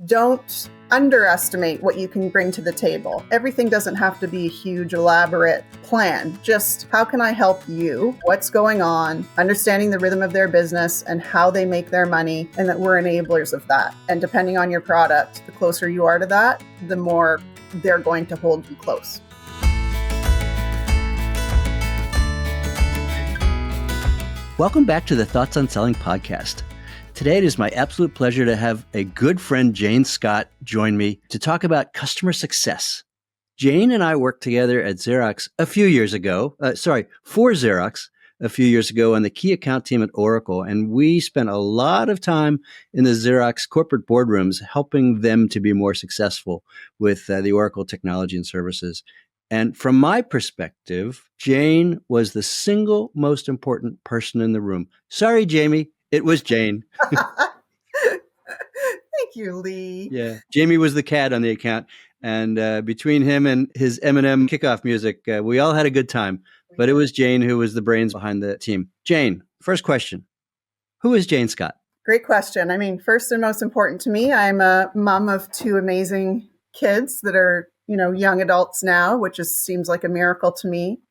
don't underestimate what you can bring to the table. Everything doesn't have to be a huge, elaborate plan. Just how can I help you? What's going on? Understanding the rhythm of their business and how they make their money, and that we're enablers of that. And depending on your product, the closer you are to that, the more they're going to hold you close. Welcome back to the Thoughts on Selling podcast. Today, it is my absolute pleasure to have a good friend, Jane Scott, join me to talk about customer success. Jane and I worked together at Xerox for Xerox a few years ago on the key account team at Oracle. And we spent a lot of time in the Xerox corporate boardrooms helping them to be more successful with the Oracle technology and services. And from my perspective, Jane was the single most important person in the room. Sorry, Jamie, it was Jane. Thank you, Lee. Yeah, Jamie was the cat on the account. And between him and his Eminem kickoff music, we all had a good time. But it was Jane who was the brains behind the team. Jane, first question. Who is Jane Scott? Great question. I mean, first and most important to me, I'm a mom of two amazing kids that are young adults now, which seems like a miracle to me.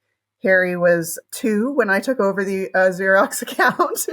Harry was 2 when I took over the Xerox account.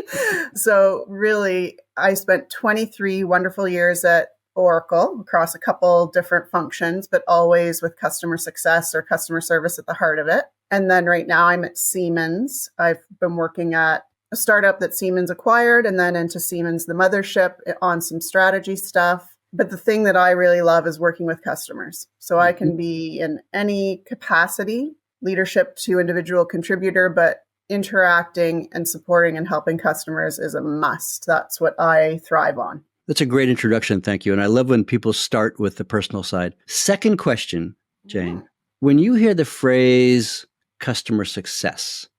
So really, I spent 23 wonderful years at Oracle across a couple different functions, but always with customer success or customer service at the heart of it. And then right now I'm at Siemens. I've been working at a startup that Siemens acquired and then into Siemens, the mothership, on some strategy stuff. But the thing that I really love is working with customers. So I can be in any capacity, leadership to individual contributor, but interacting and supporting and helping customers is a must. That's what I thrive on. That's a great introduction. Thank you. And I love when people start with the personal side. Second question, Jane. When you hear the phrase customer success,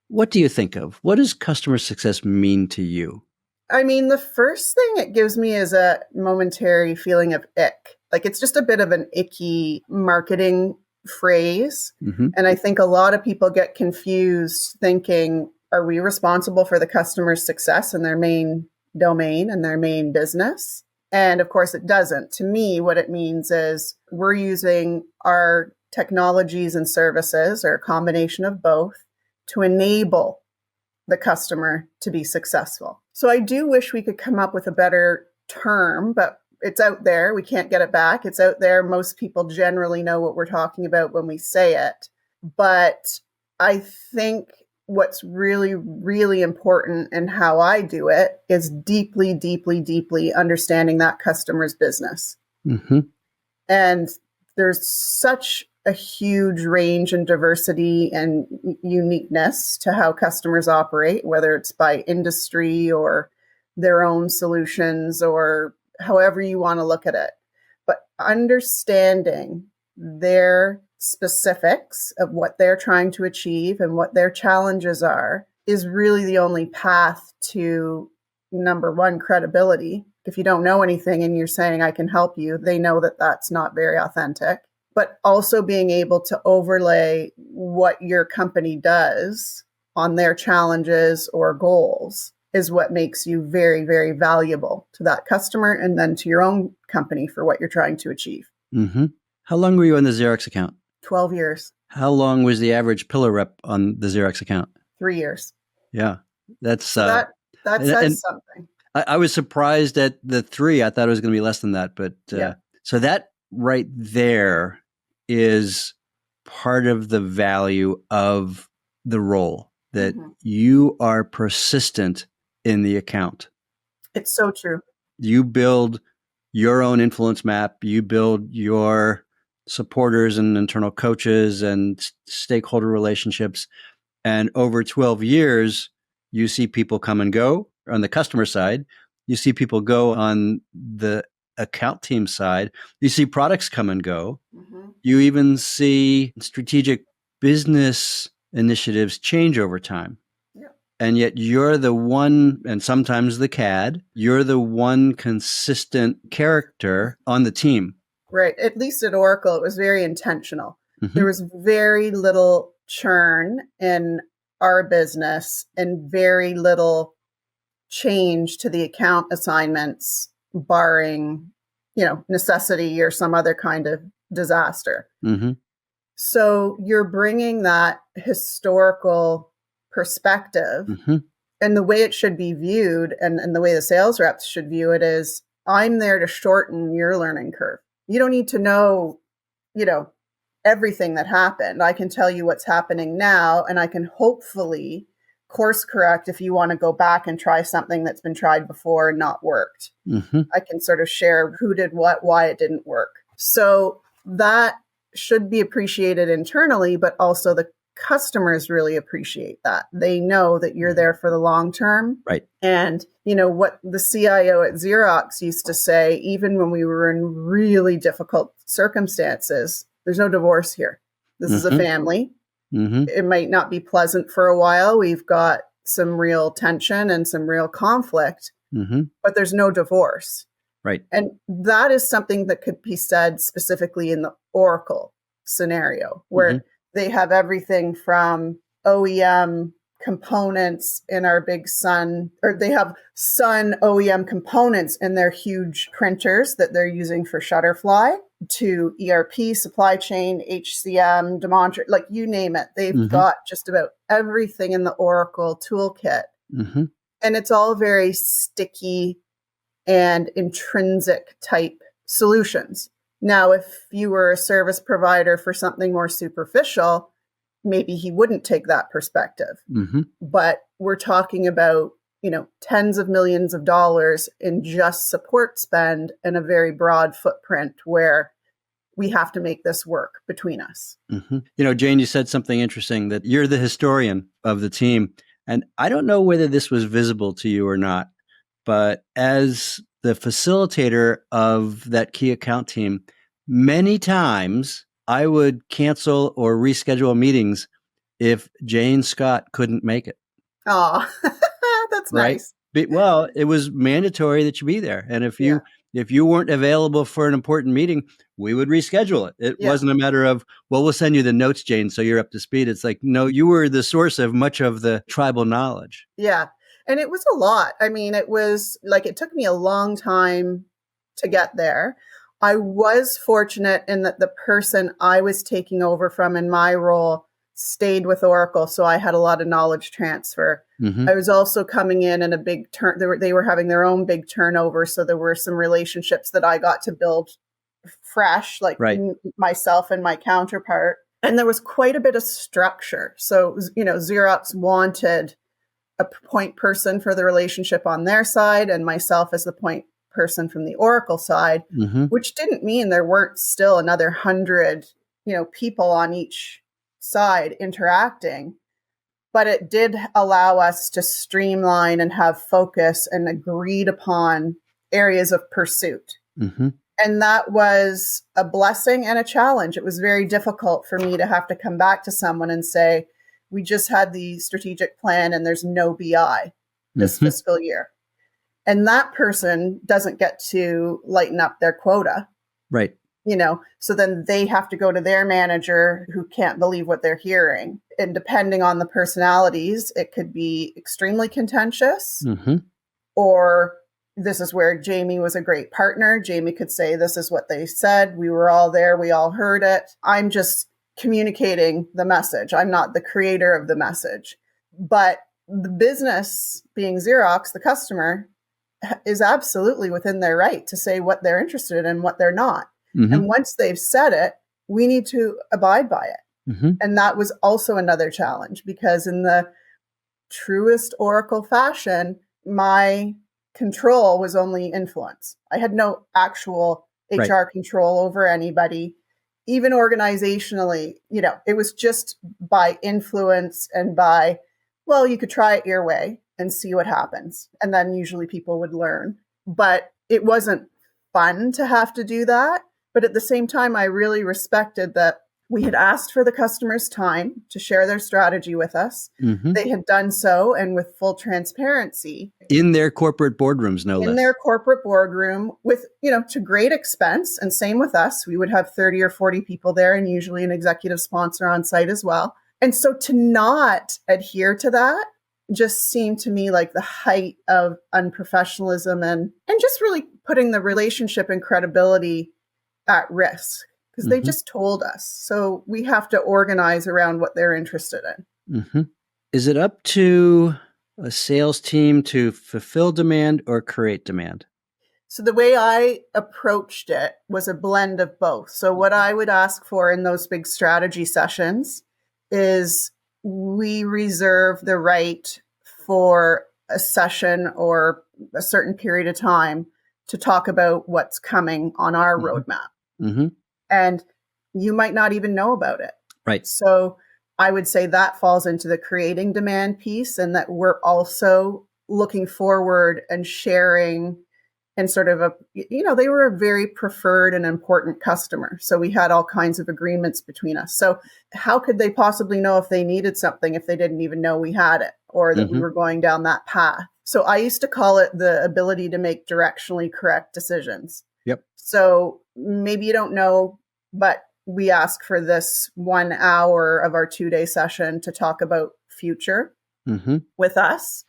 what do you think of? What does customer success mean to you? I mean, the first thing it gives me is a momentary feeling of ick. Like it's just a bit of an icky marketing phrase. And I think a lot of people get confused thinking, are we responsible for the customer's success in their main domain and their main business? And of course it doesn't. To me, what it means is we're using our technologies and services, or a combination of both, to enable the customer to be successful. So I do wish we could come up with a better term, but it's out there. We can't get it back. It's out there. Most people generally know what we're talking about when we say it. But I think what's really, really important in how I do it is deeply, deeply, deeply understanding that customer's business. And there's such a huge range and diversity and uniqueness to how customers operate, whether it's by industry or their own solutions or however you want to look at it. But understanding their specifics of what they're trying to achieve and what their challenges are is really the only path to, number one, credibility. If you don't know anything and you're saying, I can help you, they know that that's not very authentic. But also being able to overlay what your company does on their challenges or goals is what makes you very, very valuable to that customer and then to your own company for what you're trying to achieve. How long were you on the Xerox account? 12 years. How long was the average pillar rep on the Xerox account? 3 years. Yeah, that's that says something. I was surprised at the 3. I thought it was going to be less than that, but so that right there is part of the value of the role, that you are persistent in the account. It's so true. You build your own influence map. You build your supporters and internal coaches and stakeholder relationships. And over 12 years, you see people come and go on the customer side. You see people go on the account team side. You see products come and go. You even see strategic business initiatives change over time. And yet you're the one, and sometimes the CAD, you're the one consistent character on the team. Right. At least at Oracle, it was very intentional. There was very little churn in our business and very little change to the account assignments, barring necessity or some other kind of disaster. Mm-hmm. So you're bringing that historical perspective, Mm-hmm. and the way it should be viewed, and the way the sales reps should view it is, I'm there to shorten your learning curve. You don't need to know, everything that happened. I can tell you what's happening now, and I can hopefully course correct if you want to go back and try something that's been tried before and not worked. Mm-hmm. I can sort of share who did what, why it didn't work. So that should be appreciated internally, but also the customers really appreciate that. They know that you're there for the long term. Right. And, what the CIO at Xerox used to say, even when we were in really difficult circumstances, there's no divorce here. This is a family. Mm-hmm. It might not be pleasant for a while. We've got some real tension and some real conflict, but there's no divorce. Right. And that is something that could be said specifically in the Oracle scenario, where they have everything from OEM components in our big Sun, or they have Sun OEM components in their huge printers that they're using for Shutterfly, to ERP, supply chain, HCM, demonstrator, like you name it. They've got just about everything in the Oracle toolkit. And it's all very sticky and intrinsic type solutions. Now, if you were a service provider for something more superficial, maybe he wouldn't take that perspective. But we're talking about, tens of millions of dollars in just support spend and a very broad footprint where we have to make this work between us. Jane, you said something interesting, that you're the historian of the team. And I don't know whether this was visible to you or not, but as the facilitator of that key account team, many times I would cancel or reschedule meetings if Jane Scott couldn't make it. Oh, that's right? Nice. Well, it was mandatory that you be there. And if you weren't available for an important meeting, we would reschedule it. It wasn't a matter of, well, we'll send you the notes, Jane, so you're up to speed. It's like, no, you were the source of much of the tribal knowledge. Yeah. And it was a lot. I mean, it was like, it took me a long time to get there. I was fortunate in that the person I was taking over from in my role stayed with Oracle. So I had a lot of knowledge transfer. I was also coming in a big they were having their own big turnover. So there were some relationships that I got to build fresh, like myself and my counterpart. And there was quite a bit of structure. So, Xerox wanted a point person for the relationship on their side and myself as the point person from the Oracle side, which didn't mean there weren't still another 100, people on each side interacting, but it did allow us to streamline and have focus and agreed upon areas of pursuit. And that was a blessing and a challenge. It was very difficult for me to have to come back to someone and say, we just had the strategic plan and there's no BI this fiscal year. And that person doesn't get to lighten up their quota. Right. So then they have to go to their manager who can't believe what they're hearing. And depending on the personalities, it could be extremely contentious, or this is where Jamie was a great partner. Jamie could say, this is what they said. We were all there. We all heard it. I'm just communicating the message. I'm not the creator of the message. But the business, being Xerox, the customer, is absolutely within their right to say what they're interested in and what they're not. And once they've said it, we need to abide by it. And that was also another challenge, because in the truest Oracle fashion, my control was only influence. I had no actual HR control over anybody. Even organizationally, it was just by influence and by, well, you could try it your way and see what happens. And then usually people would learn. But it wasn't fun to have to do that. But at the same time, I really respected that we had asked for the customer's time to share their strategy with us. They had done so, and with full transparency. In their corporate boardrooms, no less. In their corporate boardroom with, to great expense. And same with us. We would have 30 or 40 people there, and usually an executive sponsor on site as well. And so to not adhere to that just seemed to me like the height of unprofessionalism and just really putting the relationship and credibility at risk because they just told us. So we have to organize around what they're interested in. Is it up to a sales team to fulfill demand or create demand? So the way I approached it was a blend of both. So what I would ask for in those big strategy sessions is we reserve the right for a session or a certain period of time to talk about what's coming on our roadmap. And you might not even know about it. Right. So I would say that falls into the creating demand piece, and that we're also looking forward and sharing and sort of they were a very preferred and important customer. So we had all kinds of agreements between us. So how could they possibly know if they needed something if they didn't even know we had it or that we were going down that path? So I used to call it the ability to make directionally correct decisions. Yep. So maybe you don't know, but we ask for this 1 hour of our 2-day session to talk about future with us.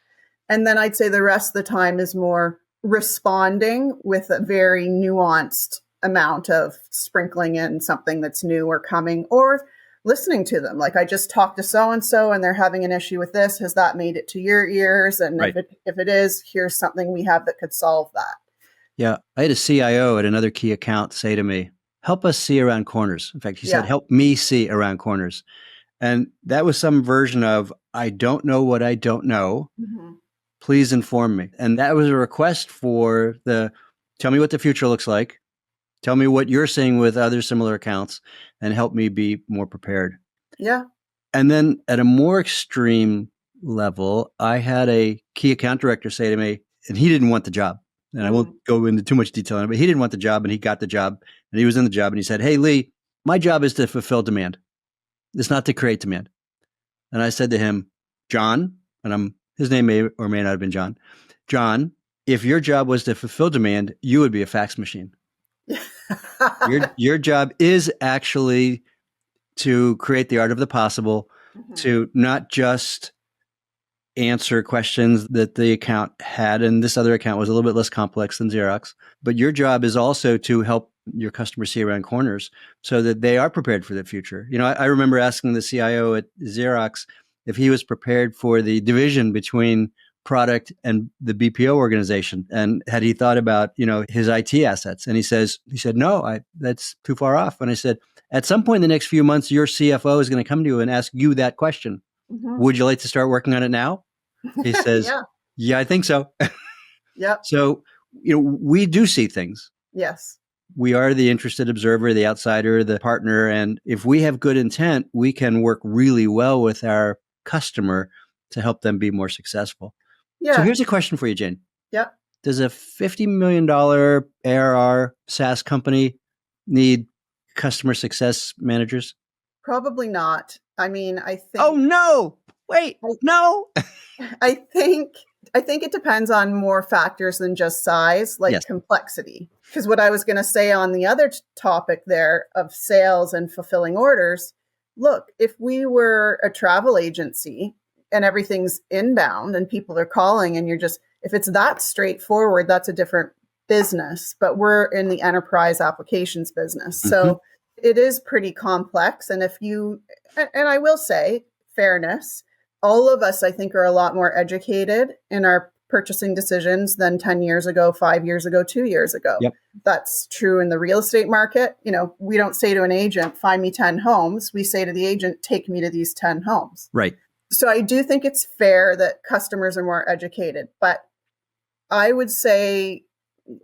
And then I'd say the rest of the time is more responding with a very nuanced amount of sprinkling in something that's new or coming, or listening to them. Like, I just talked to so-and-so and they're having an issue with this. Has that made it to your ears? And if it is, here's something we have that could solve that. Yeah. I had a CIO at another key account say to me, help us see around corners. In fact, he said, help me see around corners. And that was some version of, I don't know what I don't know. Please inform me. And that was a request for tell me what the future looks like. Tell me what you're seeing with other similar accounts and help me be more prepared. Yeah. And then at a more extreme level, I had a key account director say to me, and he didn't want the job. And I won't go into too much detail on it, but he didn't want the job and he got the job and he was in the job and he said, hey, Lee, my job is to fulfill demand. It's not to create demand. And I said to him, John, and his name may or may not have been John. John, if your job was to fulfill demand, you would be a fax machine. Your job is actually to create the art of the possible, to not just answer questions that the account had. And this other account was a little bit less complex than Xerox. But your job is also to help your customers see around corners so that they are prepared for the future. I remember asking the CIO at Xerox if he was prepared for the division between product and the BPO organization, and had he thought about his IT assets. And he said no, that's too far off. And I said, at some point in the next few months, your CFO is going to come to you and ask you that question. Would you like to start working on it now? He says, yeah, I think so. Yep. So we do see things. Yes. We are the interested observer, the outsider, the partner. And if we have good intent, we can work really well with our customer to help them be more successful. Yeah. So here's a question for you, Jane. Yeah. Does a $50 million ARR SaaS company need customer success managers? Probably not. I mean, I think... Oh, no. Wait, no. I think it depends on more factors than just size, like complexity. Because what I was going to say on the other topic there of sales and fulfilling orders, look, if we were a travel agency and everything's inbound and people are calling and if it's that straightforward, that's a different business. But we're in the enterprise applications business. So it is pretty complex. And and I will say, fairness, all of us, I think, are a lot more educated in our purchasing decisions than 10 years ago, 5 years ago, 2 years ago. Yep. That's true in the real estate market. We don't say to an agent, find me 10 homes. We say to the agent, take me to these 10 homes. Right. So I do think it's fair that customers are more educated, but I would say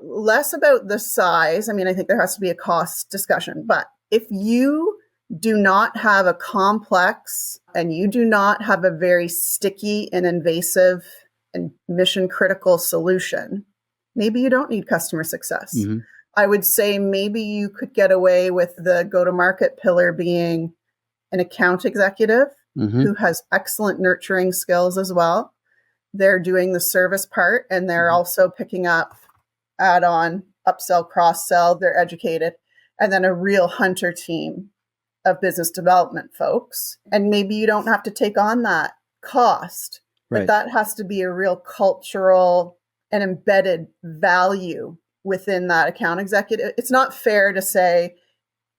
less about the size. I mean, I think there has to be a cost discussion, but if you do not have a complex and you do not have a very sticky and invasive and mission critical solution, maybe you don't need customer success. I would say maybe you could get away with the go-to-market pillar being an account executive who has excellent nurturing skills as well. They're doing the service part and they're also picking up add-on, upsell, cross-sell. They're educated. And then a real hunter team of business development folks. And maybe you don't have to take on that cost, but that has to be a real cultural and embedded value within that account executive. It's not fair to say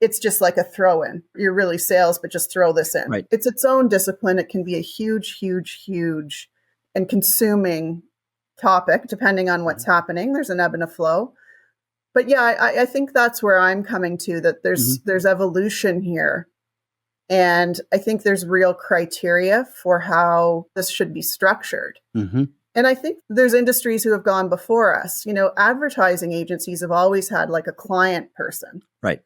it's just like a throw in. You're really sales, but just throw this in. Right. It's its own discipline. It can be a huge, huge, huge and consuming topic, depending on what's happening. There's an ebb and a flow. But yeah, I think that's where I'm coming to, that there's evolution here. And I think there's real criteria for how this should be structured. Mm-hmm. And I think there's industries who have gone before us. You know, advertising agencies have always had like a client person. Right.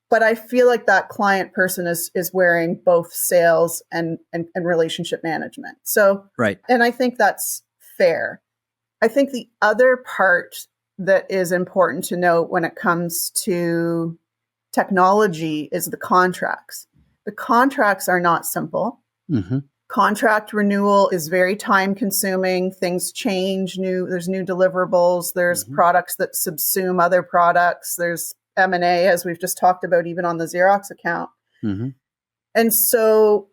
But I feel like that client person is wearing both sales and relationship management. So, right. And I think that's fair. I think the other part that is important to note when it comes to technology is the contracts. The contracts are not simple. Mm-hmm. Contract renewal is very time consuming. Things change. There's new deliverables. There's products that subsume other products. There's M&A, as we've just talked about, even on the Xerox account. Mm-hmm. And so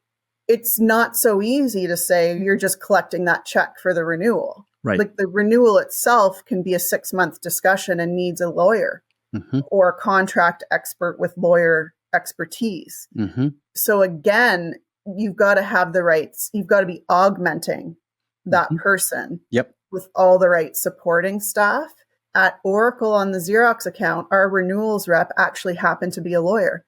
it's not so easy to say you're just collecting that check for the renewal. Right. Like the renewal itself can be a 6-month discussion and needs a lawyer or a contract expert with lawyer expertise. Mm-hmm. So again, you've got to have the rights. You've got to be augmenting that person with all the right supporting staff. At Oracle on the Xerox account, our renewals rep actually happened to be a lawyer.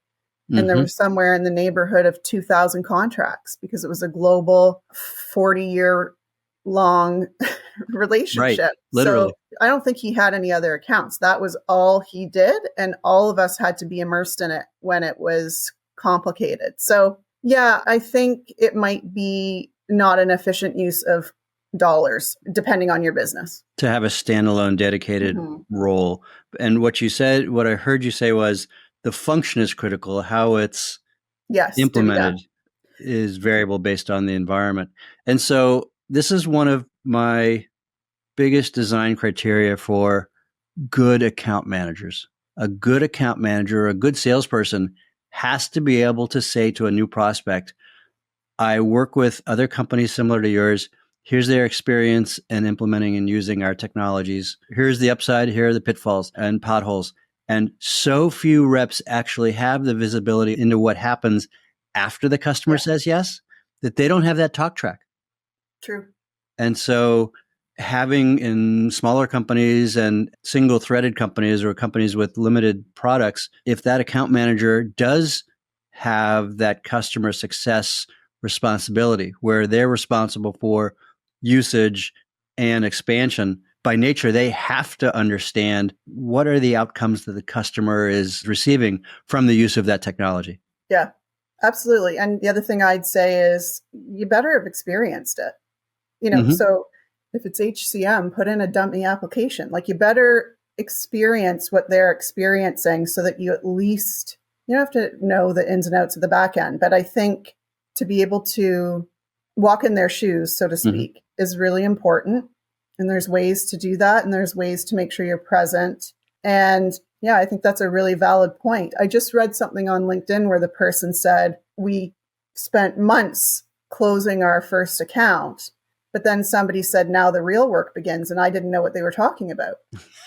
And there was somewhere in the neighborhood of 2,000 contracts because it was a global 40-year long relationship. Right. Literally. So I don't think he had any other accounts. That was all he did. And all of us had to be immersed in it when it was complicated. So yeah, I think it might be not an efficient use of dollars, depending on your business. To have a standalone dedicated role. And what I heard you say was the function is critical. How it's implemented is variable based on the environment. And so this is one of my biggest design criteria for good account managers. A good account manager, a good salesperson has to be able to say to a new prospect, I work with other companies similar to yours. Here's their experience in implementing and using our technologies. Here's the upside. Here are the pitfalls and potholes. And so few reps actually have the visibility into what happens after the customer says yes, that they don't have that talk track. True. And so having in smaller companies and single threaded companies or companies with limited products, if that account manager does have that customer success responsibility where they're responsible for usage and expansion, by nature, they have to understand what are the outcomes that the customer is receiving from the use of that technology. Yeah, absolutely. And the other thing I'd say is you better have experienced it. You know, so if it's HCM, put in a dummy application. Like you better experience what they're experiencing so that you at least, you don't have to know the ins and outs of the back end. But I think to be able to walk in their shoes, so to speak, is really important. And there's ways to do that. And there's ways to make sure you're present. And yeah, I think that's a really valid point. I just read something on LinkedIn where the person said, we spent months closing our first account. But then somebody said, now the real work begins. And I didn't know what they were talking about.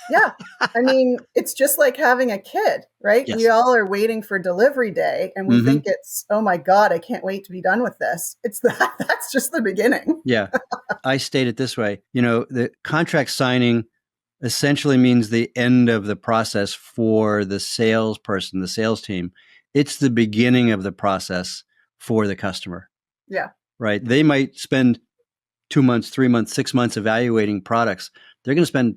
Yeah. I mean, it's just like having a kid, right? Yes. We all are waiting for delivery day and we think it's, oh my God, I can't wait to be done with this. It's that's just the beginning. Yeah. I state it this way. You know, the contract signing essentially means the end of the process for the salesperson, the sales team. It's the beginning of the process for the customer. Yeah. Right. They might spend 2 months, 3 months, 6 months evaluating products. They're going to spend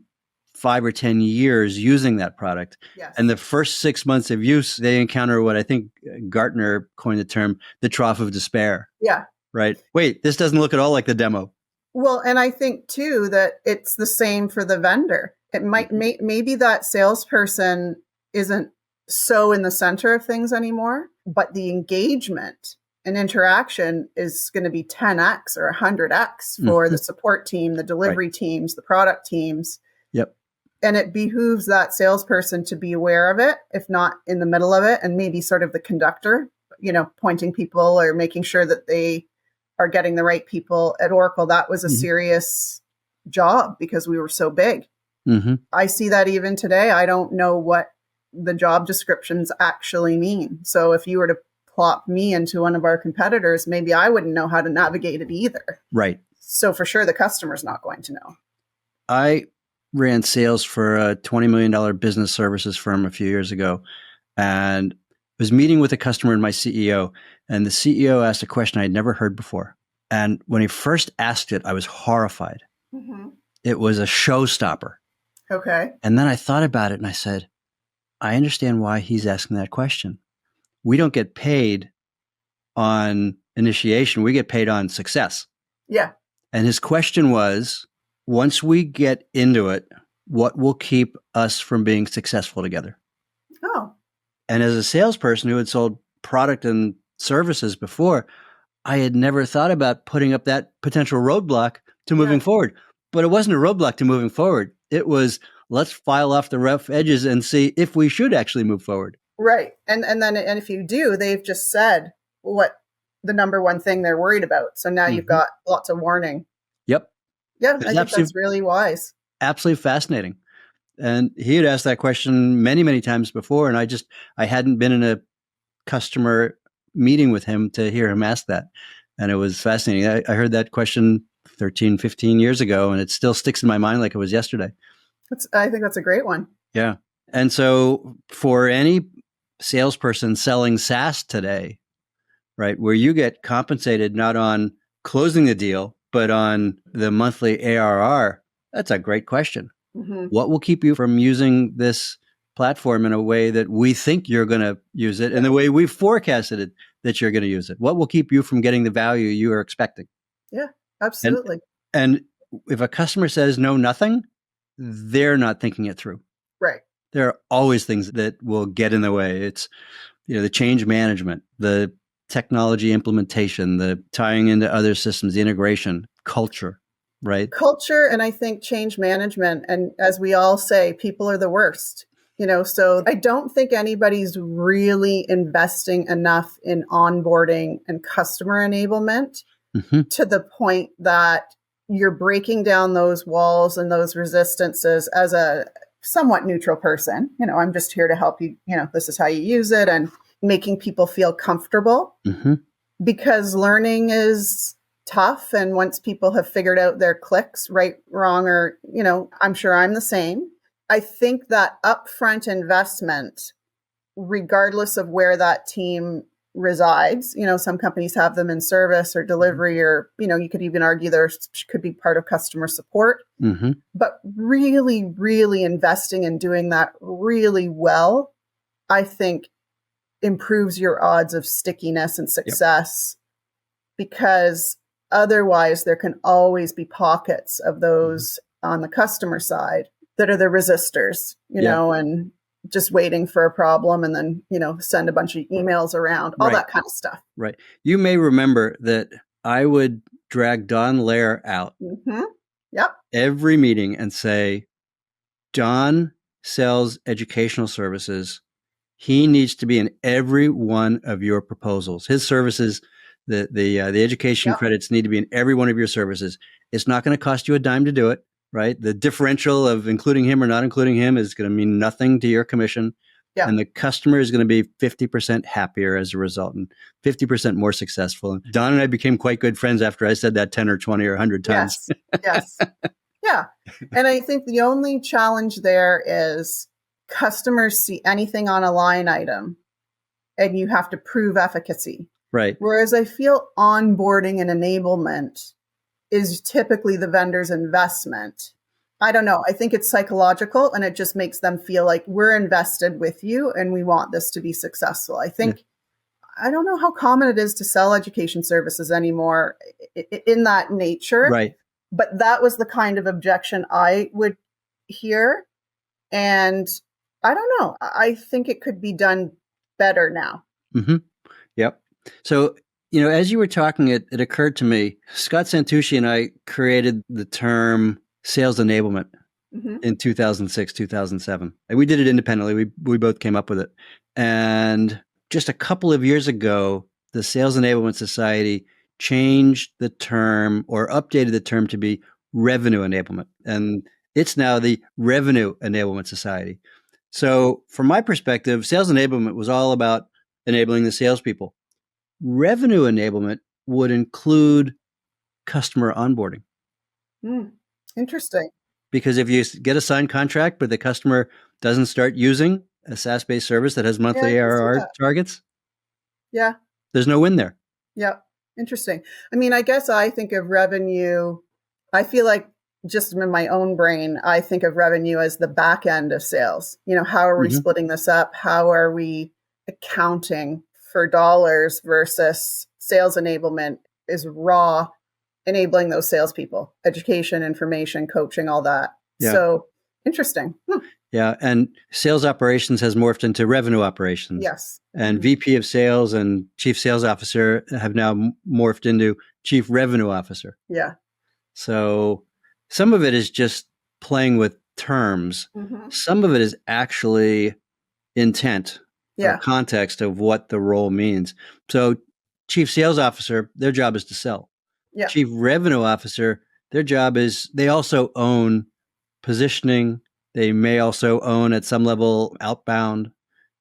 5 or 10 years using that product. Yes. And the first 6 months of use, they encounter what I think Gartner coined the term, the trough of despair. Yeah. Right. Wait, this doesn't look at all like the demo. Well, and I think too that it's the same for the vendor. It might maybe that salesperson isn't so in the center of things anymore, but the engagement and interaction is going to be 10x or 100x for the support team, the delivery teams, the product teams. Yep. And it behooves that salesperson to be aware of it, if not in the middle of it, and maybe sort of the conductor, you know, pointing people or making sure that they are getting the right people. At Oracle, that was a serious job because we were so big. Mm-hmm. I see that even today. I don't know what the job descriptions actually mean. So if you were to plop me into one of our competitors, maybe I wouldn't know how to navigate it either. Right. So for sure, the customer's not going to know. I ran sales for a $20 million business services firm a few years ago, and was meeting with a customer and my CEO, and the CEO asked a question I had never heard before. And when he first asked it, I was horrified. Mm-hmm. It was a showstopper. Okay. And then I thought about it and I said, I understand why he's asking that question. We don't get paid on initiation, we get paid on success. Yeah. And his question was, once we get into it, what will keep us from being successful together? Oh. And as a salesperson who had sold product and services before, I had never thought about putting up that potential roadblock to moving forward. But it wasn't a roadblock to moving forward. It was, let's file off the rough edges and see if we should actually move forward. Right. And then if you do, they've just said what the number one thing they're worried about. So now you've got lots of warning. Yep. Yeah, I think that's really wise. Absolutely fascinating. And he had asked that question many, many times before. And I hadn't been in a customer meeting with him to hear him ask that. And it was fascinating. I heard that question 13, 15 years ago, and it still sticks in my mind like it was yesterday. I think that's a great one. Yeah. And so for any salesperson selling SaaS today, right, where you get compensated not on closing the deal, but on the monthly ARR, that's a great question. Mm-hmm. What will keep you from using this platform in a way that we think you're going to use it and the way we've forecasted it that you're going to use it? What will keep you from getting the value you are expecting? Yeah, absolutely. And if a customer says no, nothing, they're not thinking it through. Right. There are always things that will get in the way. It's, the change management, the technology implementation, the tying into other systems, the integration, culture, right? Culture, and I think change management. And as we all say, people are the worst. So I don't think anybody's really investing enough in onboarding and customer enablement to the point that you're breaking down those walls and those resistances as a somewhat neutral person. I'm just here to help you. This is how you use it, and making people feel comfortable, because learning is tough. And once people have figured out their clicks, right, wrong, or, I'm sure I'm the same. I think that upfront investment, regardless of where that team resides, some companies have them in service or delivery, or, you could even argue there could be part of customer support, but really, really investing in doing that really well, I think improves your odds of stickiness and success, because otherwise there can always be pockets of those on the customer side that are the resistors, and just waiting for a problem, and then, send a bunch of emails around, all that kind of stuff. Right. You may remember that I would drag Don Lair out every meeting and say, Don sells educational services. He needs to be in every one of your proposals. His services, the education credits need to be in every one of your services. It's not going to cost you a dime to do it, right? The differential of including him or not including him is going to mean nothing to your commission. Yeah. And the customer is going to be 50% happier as a result and 50% more successful. Don and I became quite good friends after I said that 10 or 20 or 100 times. Yes. Yeah. And I think the only challenge there is customers see anything on a line item and you have to prove efficacy. Right. Whereas I feel onboarding and enablement is typically the vendor's investment. I don't know. I think it's psychological, and it just makes them feel like we're invested with you and we want this to be successful. I think, I don't know how common it is to sell education services anymore in that nature. Right. But that was the kind of objection I would hear. And I don't know. I think it could be done better now. Yep. So, as you were talking, it occurred to me, Scott Santucci and I created the term sales enablement in 2006, 2007. And we did it independently. We both came up with it. And just a couple of years ago, the Sales Enablement Society changed the term or updated the term to be revenue enablement. And It's now the Revenue Enablement Society. So from my perspective, sales enablement was all about enabling the salespeople. Revenue enablement would include customer onboarding. Interesting. Because if you get a signed contract, but the customer doesn't start using a SaaS-based service that has Yeah, I monthly can see ARR that. targets, Yeah. there's no win there. Yeah. Interesting. I mean, I guess I think of revenue, I feel like just in my own brain, I think of revenue as the back end of sales. How are we splitting this up? How are we accounting for dollars versus sales enablement is raw, enabling those salespeople, education, information, coaching, all that. Yeah. So interesting. Yeah. And sales operations has morphed into revenue operations. Yes. And VP of sales and chief sales officer have now morphed into chief revenue officer. Yeah. So some of it is just playing with terms. Some of it is actually intent or context of what the role means. So chief sales officer, their job is to sell. Yeah. Chief revenue officer, their job is they also own positioning. They may also own at some level outbound.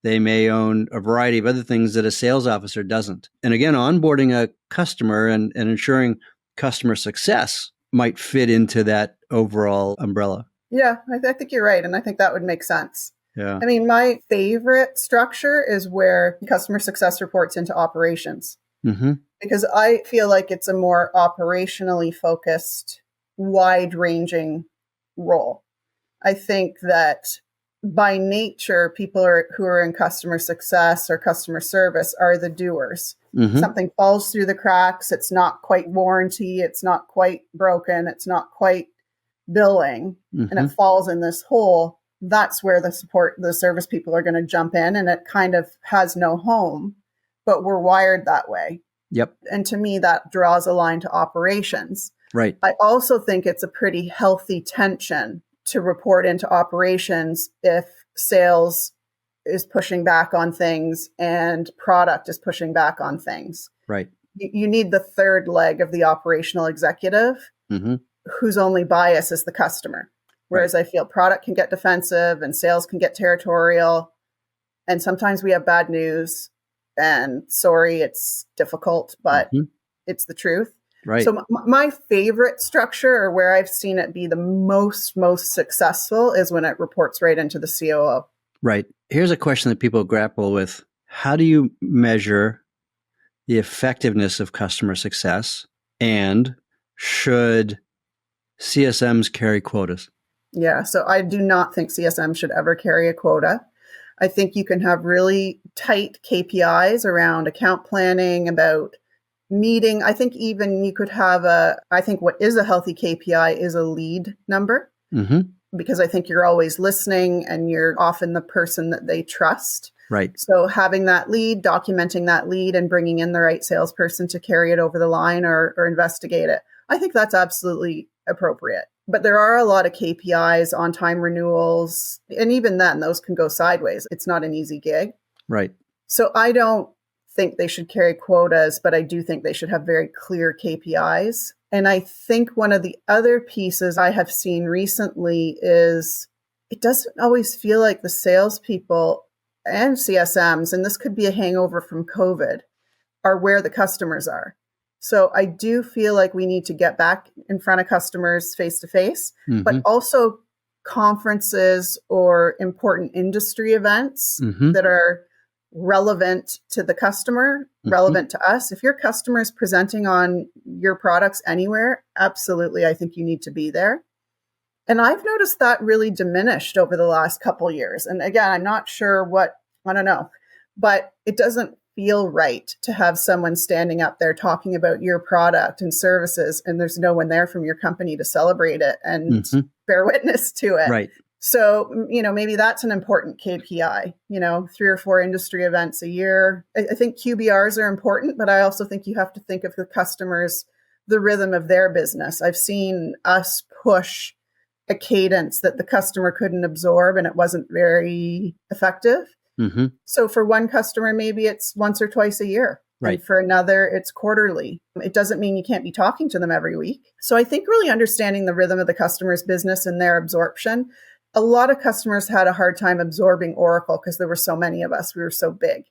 They may own a variety of other things that a sales officer doesn't. And again, onboarding a customer and ensuring customer success might fit into that overall umbrella. Yeah, I think you're right. And I think that would make sense. Yeah. I mean, my favorite structure is where customer success reports into operations. Because I feel like it's a more operationally focused, wide-ranging role. I think that by nature, people who are in customer success or customer service are the doers. Something falls through the cracks. It's not quite warranty. It's not quite broken. It's not quite billing. And it falls in this hole. That's where the service people are going to jump in, and it kind of has no home, but we're wired that way. Yep. And to me, that draws a line to operations. Right. I also think it's a pretty healthy tension to report into operations if sales is pushing back on things and product is pushing back on things. Right. You need the third leg of the operational executive whose only bias is the customer. Whereas I feel product can get defensive and sales can get territorial. And sometimes we have bad news. And sorry, it's difficult, but it's the truth. Right. So my favorite structure, or where I've seen it be the most successful, is when it reports right into the COO. Right. Here's a question that people grapple with. How do you measure the effectiveness of customer success? And should CSMs carry quotas? Yeah. So I do not think CSM should ever carry a quota. I think you can have really tight KPIs around account planning, about meeting. I think even you could have I think what is a healthy KPI is a lead number, because I think you're always listening and you're often the person that they trust. Right. So having that lead, documenting that lead, and bringing in the right salesperson to carry it over the line or investigate it, I think that's absolutely appropriate. But there are a lot of KPIs, on-time renewals, and even then, those can go sideways. It's not an easy gig. Right. So I don't think they should carry quotas, but I do think they should have very clear KPIs. And I think one of the other pieces I have seen recently is it doesn't always feel like the salespeople and CSMs, and this could be a hangover from COVID, are where the customers are. So I do feel like we need to get back in front of customers face to face, but also conferences or important industry events that are relevant to the customer, relevant to us. If your customer is presenting on your products anywhere, absolutely, I think you need to be there. And I've noticed that really diminished over the last couple of years. And again, I'm not sure I don't know, but it doesn't feel right to have someone standing up there talking about your product and services, and there's no one there from your company to celebrate it and bear witness to it. Right. So, maybe that's an important KPI, 3 or 4 industry events a year. I think QBRs are important, but I also think you have to think of the customers, the rhythm of their business. I've seen us push a cadence that the customer couldn't absorb, and it wasn't very effective. So for one customer, maybe it's once or twice a year. Right. And for another, it's quarterly. It doesn't mean you can't be talking to them every week. So I think really understanding the rhythm of the customer's business and their absorption. A lot of customers had a hard time absorbing Oracle because there were so many of us. We were so big.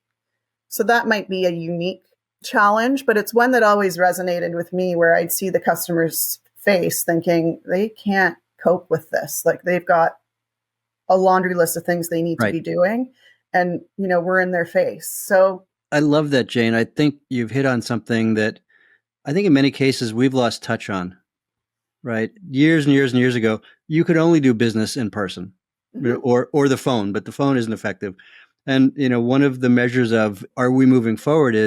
So that might be a unique challenge, but it's one that always resonated with me where I'd see the customer's face thinking they can't cope with this. Like they've got a laundry list of things they need to be doing. And, we're in their face. So I love that, Jane. I think you've hit on something that I think in many cases we've lost touch on, right? Years and years and years ago, you could only do business in person or the phone, but the phone isn't effective. And, one of the measures of are we moving forward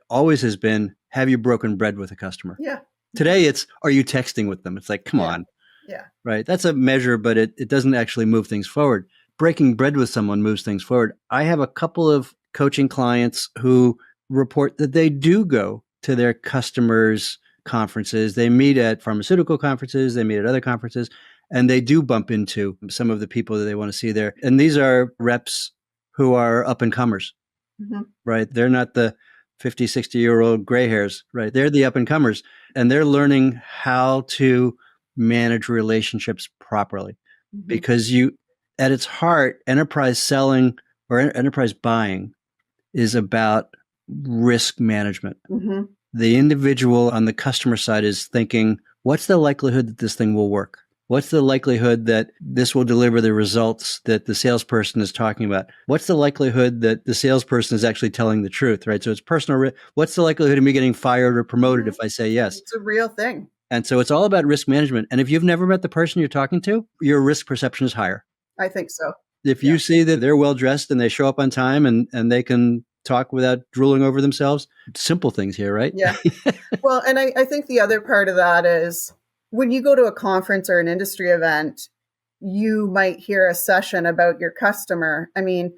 always has been, have you broken bread with a customer? Yeah. Today it's, are you texting with them? It's like, come on. Yeah. Right. That's a measure, but it doesn't actually move things forward. Breaking bread with someone moves things forward. I have a couple of coaching clients who report that they do go to their customers' conferences. They meet at pharmaceutical conferences, they meet at other conferences, and they do bump into some of the people that they want to see there. And these are reps who are up and comers, right? They're not the 50, 60-year-old gray hairs, right? They're the up and comers, and they're learning how to manage relationships properly because at its heart, enterprise selling or enterprise buying is about risk management. The individual on the customer side is thinking, what's the likelihood that this thing will work? What's the likelihood that this will deliver the results that the salesperson is talking about? What's the likelihood that the salesperson is actually telling the truth, right? So it's personal risk. What's the likelihood of me getting fired or promoted if I say yes? It's a real thing. And so it's all about risk management. And if you've never met the person you're talking to, your risk perception is higher. I think so. If you see that they're well dressed and they show up on time and they can talk without drooling over themselves, simple things here, right? Yeah. Well, and I think the other part of that is when you go to a conference or an industry event, you might hear a session about your customer. I mean,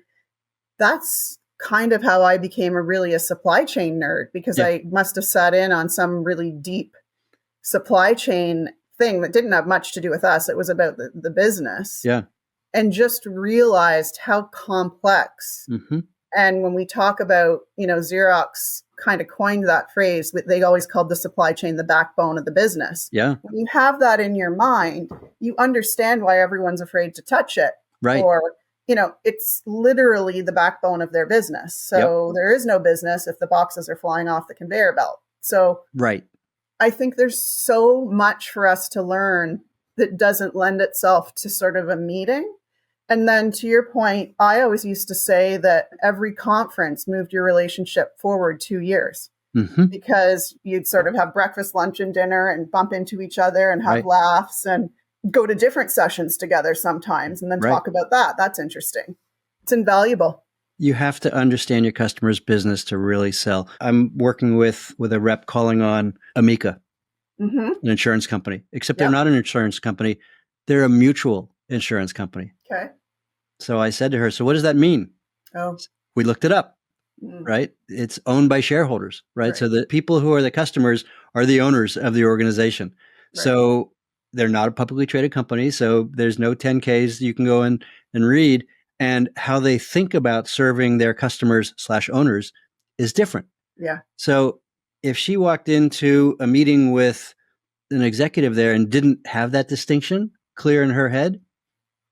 that's kind of how I became a supply chain nerd because I must have sat in on some really deep supply chain thing that didn't have much to do with us. It was about the business. Yeah. And just realized how complex. And when we talk about, Xerox kind of coined that phrase, they always called the supply chain the backbone of the business. Yeah. When you have that in your mind, you understand why everyone's afraid to touch it. Right. Or, it's literally the backbone of their business. So there is no business if the boxes are flying off the conveyor belt. So right. I think there's so much for us to learn that doesn't lend itself to sort of a meeting. And then to your point, I always used to say that every conference moved your relationship forward 2 years because you'd sort of have breakfast, lunch, and dinner and bump into each other and have laughs and go to different sessions together sometimes and then talk about that. That's interesting. It's invaluable. You have to understand your customer's business to really sell. I'm working with a rep calling on Amica, an insurance company, except they're not an insurance company. They're a mutual insurance company. Okay. So I said to her, so what does that mean? Oh. We looked it up, right? It's owned by shareholders, right? So the people who are the customers are the owners of the organization. Right. So they're not a publicly traded company. So there's no 10Ks you can go in and read. And how they think about serving their customers / owners is different. Yeah. So if she walked into a meeting with an executive there and didn't have that distinction clear in her head,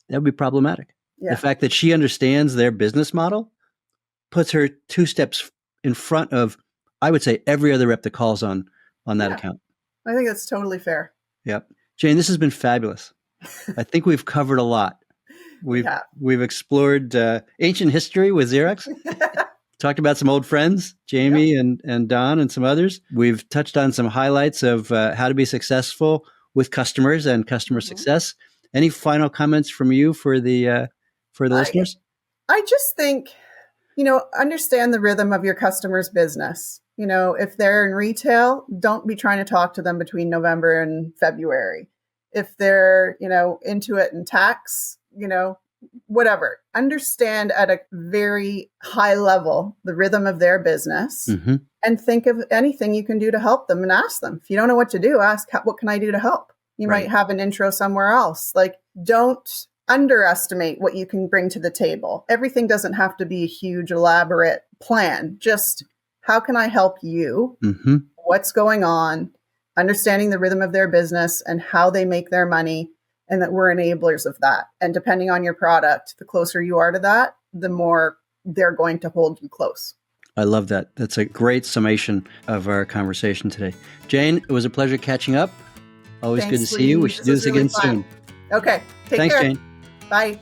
that would be problematic. Yeah. The fact that she understands their business model puts her 2 steps in front of, I would say, every other rep that calls on that account. I think that's totally fair. Yep. Jane, this has been fabulous. I think we've covered a lot. We've explored ancient history with Xerox, talked about some old friends, Jamie and Don and some others. We've touched on some highlights of how to be successful with customers and customer success. Any final comments from you for the listeners? I just think, understand the rhythm of your customer's business. If they're in retail, don't be trying to talk to them between November and February. If they're, into it in tax, whatever. Understand at a very high level the rhythm of their business and think of anything you can do to help them and ask them. If you don't know what to do, ask, what can I do to help? You might have an intro somewhere else. Like, don't underestimate what you can bring to the table. Everything doesn't have to be a huge, elaborate plan. Just how can I help you? Mm-hmm. What's going on? Understanding the rhythm of their business and how they make their money, and that we're enablers of that. And depending on your product, the closer you are to that, the more they're going to hold you close. I love that. That's a great summation of our conversation today. Jane, it was a pleasure catching up. Always Thanks, good to see you. We should do this really again fun. soon. Okay. Thanks, care. Jane. Bye.